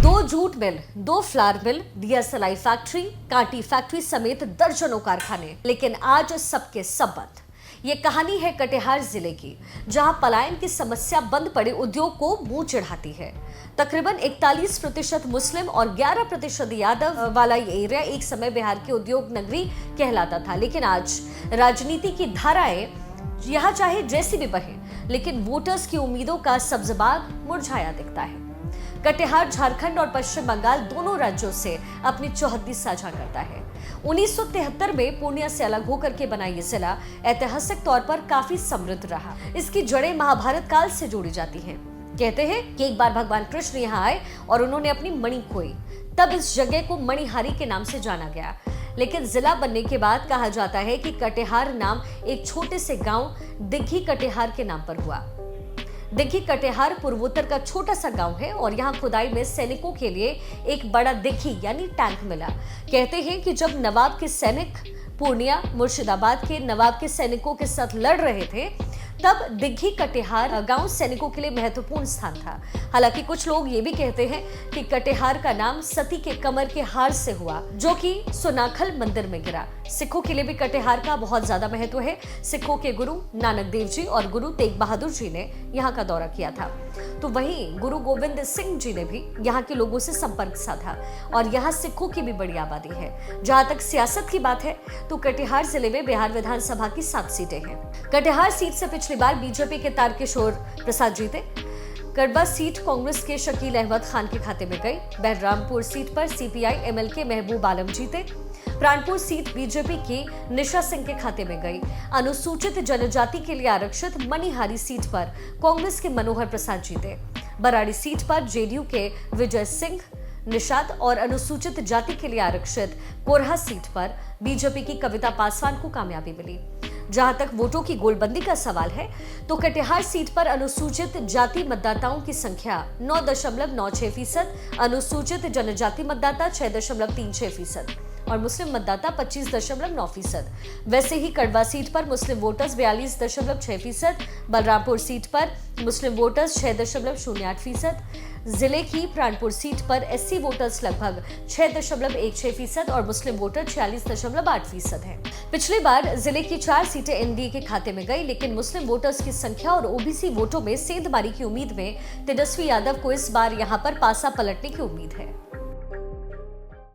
दो jute mill, दो flower मिल, दिया सलाई फैक्ट्री, कांटी फैक्ट्री समेत दर्जनों कारखाने, लेकिन आज सबके सब बंद। ये कहानी है कटिहार जिले की, जहां पलायन की समस्या बंद पड़े उद्योग को मुंह चिढ़ाती है। तकरीबन 41% मुस्लिम और 11% यादव वाला ये एरिया एक समय बिहार की उद्योग नगरी कहलाता था, लेकिन आज राजनीति की धाराएं यहाँ चाहे जैसी भी बहे, लेकिन वोटर्स की उम्मीदों का सब्जबाग मुरझाया दिखता है। कटिहार झारखंड और पश्चिम बंगाल दोनों राज्यों से अपनी चौहद्दी साझा करता है। 1973 में पूर्णिया से अलग होकर के बना ये जिला ऐतिहासिक तौर पर काफी समृद्ध रहा। इसकी जड़ें महाभारत काल से जोड़ी जाती हैं। कहते हैं कि एक बार भगवान कृष्ण यहाँ आए और उन्होंने अपनी मणि खोई, तब इस जगह को मणिहारी के नाम से जाना गया। लेकिन जिला बनने के बाद कहा जाता है कि कटिहार नाम एक छोटे से गांव दिघी कटिहार के नाम पर हुआ। दिघी कटिहार पूर्वोत्तर का छोटा सा गांव है और यहाँ खुदाई में सैनिकों के लिए एक बड़ा दिघी यानी टैंक मिला। कहते हैं कि जब नवाब के सैनिक पूर्णिया मुर्शिदाबाद के नवाब के सैनिकों के साथ लड़ रहे थे, तब दिघी कटिहार गांव सैनिकों के लिए महत्वपूर्ण स्थान था। हालांकि कुछ लोग ये भी कहते हैं कि कटिहार का नाम सती के कमर के हार से हुआ, जो कि सोनाखल मंदिर में गिरा। सिखों के लिए भी कटिहार का बहुत ज्यादा महत्व है। सिखों के गुरु नानक देव जी और गुरु तेग बहादुर जी ने यहाँ का दौरा किया था, तो वहीं गुरु गोविंद सिंह जी ने भी यहाँ के लोगों से संपर्क साधा और यहाँ सिखों की भी बड़ी आबादी है। जहां तक सियासत की बात है तो कटिहार जिले में बिहार विधानसभा की 7 सीटें हैं। कटिहार सीट से पिछली बार बीजेपी के तारकिशोर प्रसाद जीते। कड़वा सीट कांग्रेस के शकील अहमद खान के खाते में गई। बहरामपुर सीट पर सीपीआई एमएल के महबूब आलम जीते। प्राणपुर सीट बीजेपी की निशा सिंह के खाते में गई। अनुसूचित जनजाति के लिए आरक्षित मणिहारी सीट पर कांग्रेस के मनोहर प्रसाद जीते। बराड़ी सीट पर जेडीयू के विजय सिंह निषाद और अनुसूचित जाति के लिए आरक्षित कोरहा सीट पर बीजेपी की कविता पासवान को कामयाबी मिली। जहां तक वोटों की गोलबंदी का सवाल है तो कटिहार सीट पर अनुसूचित जाति मतदाताओं की संख्या 9.96%, अनुसूचित जनजाति मतदाता 6.36% और मुस्लिम मतदाता 25.9%। वैसे ही कड़वा सीट पर मुस्लिम वोटर्स 42.6%, बलरामपुर सीट पर मुस्लिम वोटर्स 6.08%, जिले की प्राणपुर सीट पर एससी वोटर्स लगभग 6.16% और मुस्लिम वोटर 46.8% हैं। पिछली बार जिले की 4 सीटें एनडीए के खाते में गई, लेकिन मुस्लिम वोटर्स की संख्या और ओबीसी वोटों में सेंधमारी की उम्मीद में तेजस्वी यादव को इस बार यहां पर पासा पलटने की उम्मीद है।